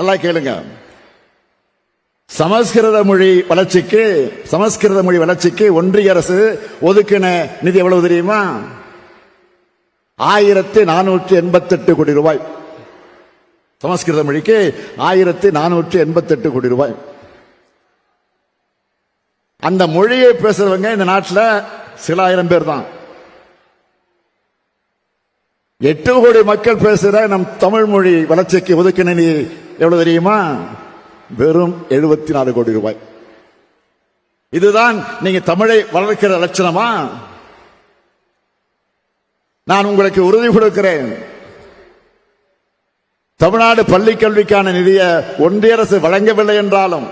நல்லா கேளுங்க. சமஸ்கிருத மொழி வளர்ச்சிக்கு ஒன்றிய அரசு ஒதுக்கின நிதி எவ்வளவு தெரியுமா? 1488 கோடி ரூபாய். சமஸ்கிருத மொழிக்கு 1488 கோடி ரூபாய். அந்த மொழியை பேசுறவங்க இந்த நாட்டில் சில ஆயிரம் பேர் தான். 8 கோடி மக்கள் பேசுற நம் தமிழ் மொழி வளர்ச்சிக்கு ஒதுக்கின நிதி எவ்வளவு தெரியுமா? வெறும் 74 கோடி ரூபாய். இதுதான் நீங்க தமிழை வளர்க்கிற லட்சணமா? நான் உங்களுக்கு உறுதி கொடுக்கிறேன், தமிழ்நாடு பள்ளி கல்விக்கான நிதியை ஒன்றிய அரசு வழங்கவில்லை என்றாலும்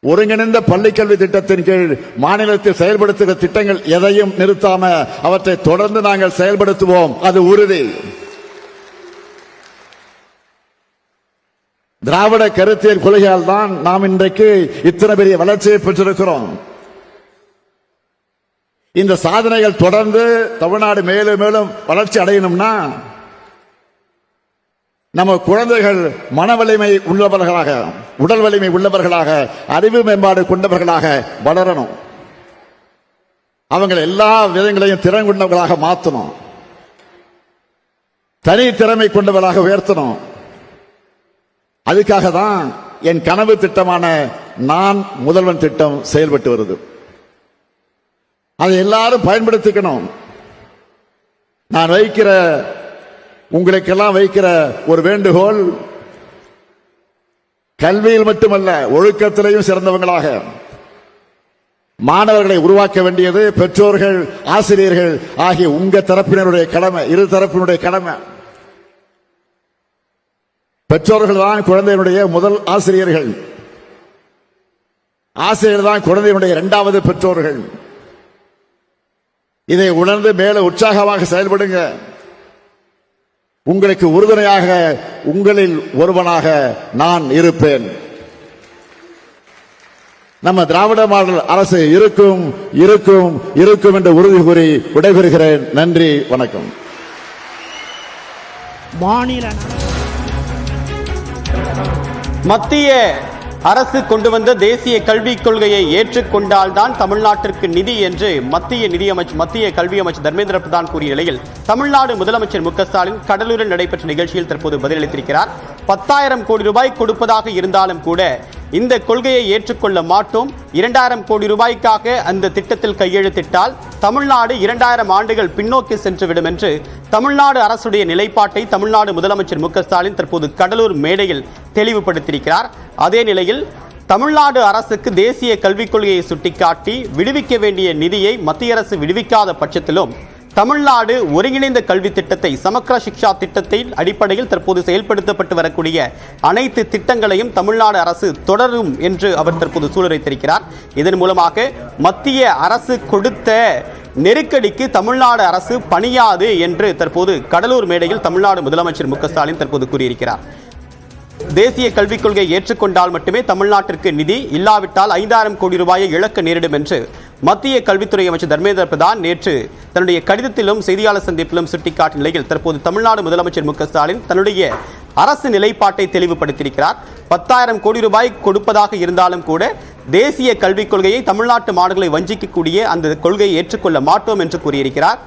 ஒருங்கிணைந்த பள்ளி கல்வி திட்டத்தின் கீழ் மாநிலத்தில் செயல்படுத்துகிற திட்டங்கள் எதையும் நிறுத்தாம அவற்றை தொடர்ந்து நாங்கள் செயல்படுத்துவோம். அது உறுதி. திராவிட கருத்தியல் கொள்கையால் தான் நாம் இன்றைக்கு இத்தனை பெரிய வளர்ச்சியை பெற்றிருக்கிறோம். இந்த சாதனைகள் தொடர்ந்து தமிழ்நாடு மேலும் மேலும் வளர்ச்சி அடையணும்னா நம்ம குழந்தைகள் மன வலிமை உள்ளவர்களாக, உடல் வலிமை உள்ளவர்களாக, அறிவு மேம்பாடு கொண்டவர்களாக வளரணும். அவங்களை எல்லா விதங்களையும் திறன் கொண்டவர்களாக மாற்றணும். தனி திறமை கொண்டவர்களாக உயர்த்தணும். அதுக்காக தான் என் கனவு திட்டமான நான் முதல்வன் திட்டம் செயல்பட்டு வருது. அதை எல்லாரும் பயன்படுத்திக்கணும். நான் உங்களுக்கெல்லாம் வைக்கிற ஒரு வேண்டுகோள், கல்வியில் மட்டுமல்ல ஒழுக்கத்திலையும் சிறந்தவங்களாக மாணவர்களை உருவாக்க வேண்டியது பெற்றோர்கள், ஆசிரியர்கள் ஆகிய உங்க தரப்பினருடைய கடமை, இரு தரப்பினுடைய கடமை. பெற்றோர்கள் தான் குழந்தையினுடைய முதல் ஆசிரியர்கள். ஆசிரியர் தான் குழந்தையினுடைய இரண்டாவது பெற்றோர்கள். இதை உணர்ந்து மேல உற்சாகமாக செயல்படுங்க. உங்களுக்கு உறுதுணையாக உங்களில் ஒருவனாக நான் இருப்பேன். நம்ம திராவிட மாடல் அரசு இருக்கும் இருக்கும் இருக்கும் என்று உறுதி கூறி விடைபெறுகிறேன். நன்றி, வணக்கம். மத்திய அரசு கொண்டு வந்த தேசிய கல்விக் கொள்கையை ஏற்றுக்கொண்டால்தான் தமிழ்நாட்டிற்கு நிதி என்று மத்திய கல்வி அமைச்சர் தர்மேந்திர பிரதான் கூறிய நிலையில் தமிழ்நாடு முதலமைச்சர் மு க ஸ்டாலின் கடலூரில் நடைபெற்ற நிகழ்ச்சியில் தற்போது பதிலளித்திருக்கிறார். 10,000 கோடி ரூபாய் கொடுப்பதாக இருந்தாலும் கூட இந்த கொள்கையை ஏற்றுக்கொள்ள மாட்டோம். 2,000 கோடி ரூபாய்க்காக அந்த திட்டத்தில் கையெழுத்திட்டால் தமிழ்நாடு 2,000 ஆண்டுகள் பின்னோக்கி சென்றுவிடும் என்று தமிழ்நாடு அரசுடைய நிலைப்பாட்டை தமிழ்நாடு முதலமைச்சர் மு க ஸ்டாலின் தற்போது கடலூர் மேடையில் தெளிவுபடுத்தியிருக்கிறார். அதே நிலையில் தமிழ்நாடு அரசுக்கு தேசிய கல்விக் கொள்கையை சுட்டிக்காட்டி விடுவிக்க வேண்டிய நிதியை மத்திய அரசு விடுவிக்காத பட்சத்திலும் தமிழ்நாடு ஒருங்கிணைந்த கல்வி திட்டத்தை, சமக்ர சிக்ஷா திட்டத்தின் அடிப்படையில் தற்போது செயல்படுத்தப்பட்டு வரக்கூடிய அனைத்து திட்டங்களையும் தமிழ்நாடு அரசு தொடரும் என்று அவர் தற்போது சூளுரைத்திருக்கிறார். இதன் மூலமாக மத்திய அரசு கொடுத்த நெருக்கடிக்கு தமிழ்நாடு அரசு பணியாது என்று தற்போது கடலூர் மேடையில் தமிழ்நாடு முதலமைச்சர் மு க ஸ்டாலின் தற்போது கூறியிருக்கிறார். தேசிய கல்விக் கொள்கையை ஏற்றுக்கொண்டால் மட்டுமே தமிழ்நாட்டிற்கு நிதி, இல்லாவிட்டால் 5,000 கோடி ரூபாயை இழக்க நேரிடும் என்று மத்திய கல்வித்துறை அமைச்சர் தர்மேந்திர பிரதான் நேற்று தன்னுடைய கடிதத்திலும் செய்தியாளர் சந்திப்பிலும் சுட்டிக்காட்டிய நிலையில் தற்போது தமிழ்நாடு முதலமைச்சர் மு க ஸ்டாலின் தன்னுடைய அரசு நிலைப்பாட்டை தெளிவுபடுத்தியிருக்கிறார். 10,000 கோடி ரூபாய் கொடுப்பதாக இருந்தாலும் கூட தேசிய கல்விக் கொள்கையை தமிழ்நாட்டு மாணவர்களை வஞ்சிக்கக்கூடிய அந்த கொள்கையை ஏற்றுக்கொள்ள மாட்டோம் என்று கூறியிருக்கிறார்.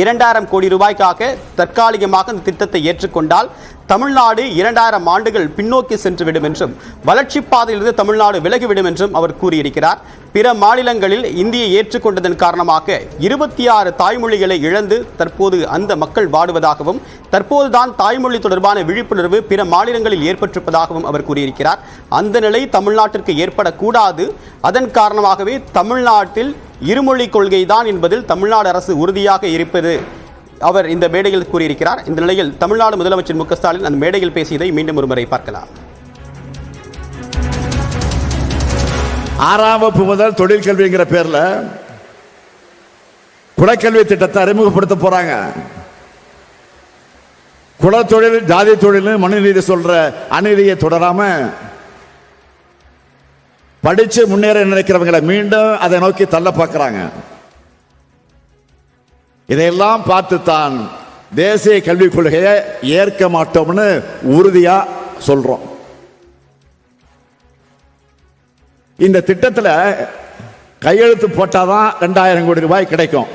2,000 கோடி ரூபாய்க்காக தற்காலிகமாக இந்த திட்டத்தை ஏற்றுக்கொண்டால் தமிழ்நாடு 2,000 ஆண்டுகள் பின்னோக்கி சென்றுவிடும் என்றும் வளர்ச்சி பாதையிலிருந்து தமிழ்நாடு விலகிவிடும் என்றும் அவர் கூறியிருக்கிறார். பிற மாநிலங்களில் இந்தியை ஏற்றுக்கொண்டதன் காரணமாக 26 தாய்மொழிகளை இழந்து தற்போது அந்த மக்கள் வாடுவதாகவும் தற்போதுதான் தாய்மொழி தொடர்பான விழிப்புணர்வு பிற மாநிலங்களில் ஏற்பட்டிருப்பதாகவும் அவர் கூறியிருக்கிறார். அந்த நிலை தமிழ்நாட்டிற்கு ஏற்படக்கூடாது. அதன் காரணமாகவே தமிழ்நாட்டில் இருமொழி கொள்கை தான் என்பதில் தமிழ்நாடு அரசு உறுதியாக இருப்பது அவர் இந்த மேடையில் கூறியிருக்கிறார். இந்த நிலையில் தமிழ்நாடு முதலமைச்சர் மு க ஸ்டாலின் அந்த மேடையில் பேசியதை மீண்டும் ஒருமுறை பார்க்கலாம். 6ஆம் வகுப்பு முதல் தொழில் கல்விங்கிற பேர்ல குலக்கல்வி திட்டத்தை அறிமுகப்படுத்த போறாங்க. குலத்தொழில், ஜாதி தொழில், மனுநீதி சொல்ற அநீதியை தொடராம படிச்சு முன்னேற நினைக்கிறவங்களை மீண்டும் அதை நோக்கி தள்ள பார்க்கிறாங்க. இதையெல்லாம் பார்த்துத்தான் தேசிய கல்விக் கொள்கையை ஏற்க மாட்டோம்னு உறுதியா சொல்றோம். இந்த திட்டத்தில் கையெழுத்து போட்டாதான் 2000 கோடி ரூபாய் கிடைக்கும்.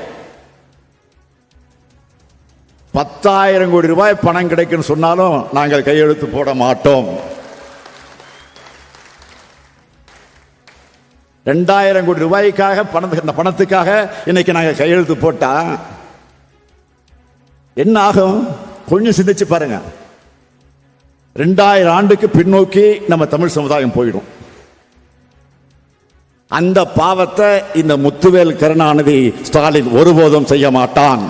10,000 கோடி ரூபாய் பணம் கிடைக்கும் சொன்னாலும் நாங்கள் கையெழுத்து போட மாட்டோம். 2000 கோடி ரூபாய்க்காக பணத்துக்காக இன்னைக்கு நாங்கள் கையெழுத்து போட்டா என்ன ஆகும்? கொஞ்சம் சிந்திச்சு பாருங்க. 2000 ஆண்டுக்கு பின்னோக்கி நம்ம தமிழ் சமுதாயம் போயிடும். அந்த பாவத்தை இந்த முத்துவேல் கருணாநிதி ஸ்டாலின் ஒருபோதும் செய்ய மாட்டான்.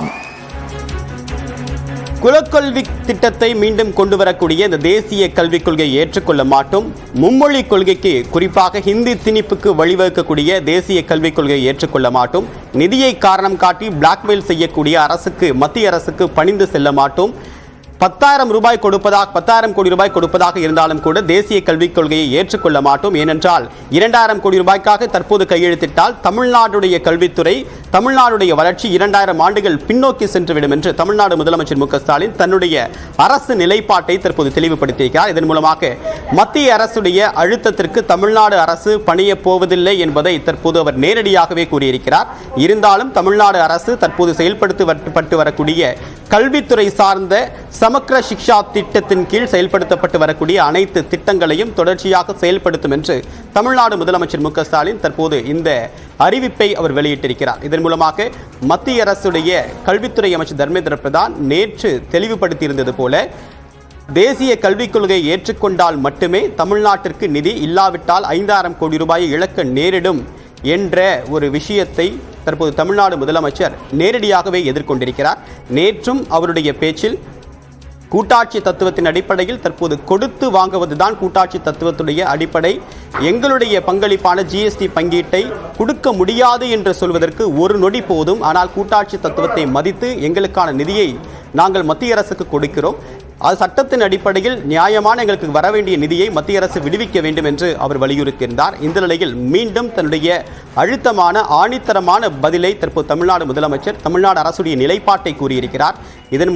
குலக்கல்வி திட்டத்தை மீண்டும் கொண்டு வரக்கூடிய இந்த தேசிய கல்விக் கொள்கையை ஏற்றுக்கொள்ள மாட்டோம். மும்மொழி கொள்கைக்கு, குறிப்பாக ஹிந்தி திணிப்புக்கு வழிவகுக்கக்கூடிய தேசிய கல்விக் கொள்கையை ஏற்றுக்கொள்ள மாட்டோம். நிதியை காரணம் காட்டி பிளாக்மெயில் செய்யக்கூடிய அரசுக்கு, மத்திய அரசுக்கு பணிந்து செல்ல மாட்டோம். 10,000 கோடி ரூபாய் கொடுப்பதாக இருந்தாலும் கூட தேசிய கல்விக் கொள்கையை ஏற்றுக்கொள்ள மாட்டோம். ஏனென்றால் 2,000 கோடி ரூபாய்க்காக தற்போது கையெழுத்திட்டால் தமிழ்நாடுடைய கல்வித்துறை, தமிழ்நாடுடைய வளர்ச்சி 2,000 ஆண்டுகள் பின்னோக்கி சென்றுவிடும் என்று தமிழ்நாடு முதலமைச்சர் மு க ஸ்டாலின் தன்னுடைய அரசு நிலைப்பாட்டை தற்போது தெளிவுபடுத்தியிருக்கிறார். இதன் மூலமாக மத்திய அரசுடைய அழுத்தத்திற்கு தமிழ்நாடு அரசு பணிய போவதில்லை என்பதை தற்போது அவர் நேரடியாகவே கூறியிருக்கிறார். இருந்தாலும் தமிழ்நாடு அரசு தற்போது செயல்படுத்தப்பட்டு வரக்கூடிய கல்வித்துறை சார்ந்த சமக்ர சிக்ஷா திட்டத்தின் கீழ் செயல்படுத்தப்பட்டு வரக்கூடிய அனைத்து திட்டங்களையும் தொடர்ச்சியாக செயல்படுத்தும் என்று தமிழ்நாடு முதலமைச்சர் மு க ஸ்டாலின் தற்போது இந்த அறிவிப்பை அவர் வெளியிட்டிருக்கிறார். இதன் மூலமாக மத்திய அரசுடைய கல்வித்துறை அமைச்சர் தர்மேந்திர பிரதான் நேற்று தெளிவுபடுத்தியிருந்தது போல, தேசிய கல்விக் கொள்கையை ஏற்றுக்கொண்டால் மட்டுமே தமிழ்நாட்டிற்கு நிதி, இல்லாவிட்டால் 5,000 கோடி ரூபாயை இழக்க நேரிடும் என்ற ஒரு விஷயத்தை தற்போது தமிழ்நாடு முதலமைச்சர் நேரடியாகவே எதிர்கொண்டிருக்கிறார். நேற்றும் அவருடைய பேச்சில் கூட்டாட்சி தத்துவத்தின் அடிப்படையில் தற்போது கொடுத்து வாங்குவதுதான் கூட்டாட்சி தத்துவத்துடைய அடிப்படை, எங்களுடைய பங்களிப்பான ஜிஎஸ்டி பங்கீட்டை கொடுக்க முடியாது என்று சொல்வதற்கு ஒரு நொடி போதும், ஆனால் கூட்டாட்சி தத்துவத்தை மதித்து எங்களுக்கான நிதியை நாங்கள் மத்திய அரசுக்கு கொடுக்கிறோம், அது சட்டத்தின் அடிப்படையில் நியாயமான எங்களுக்கு வர வேண்டிய நிதியை மத்திய அரசு விடுவிக்க வேண்டும் என்று அவர் வலியுறுத்தியிருந்தார். இந்த நிலையில் மீண்டும் தன்னுடைய அழுத்தமான, ஆணித்தரமான பதிலை தற்போது தமிழ்நாடு முதலமைச்சர் தமிழ்நாடு அரசுடைய நிலைப்பாட்டை கூறியிருக்கிறார். இதன்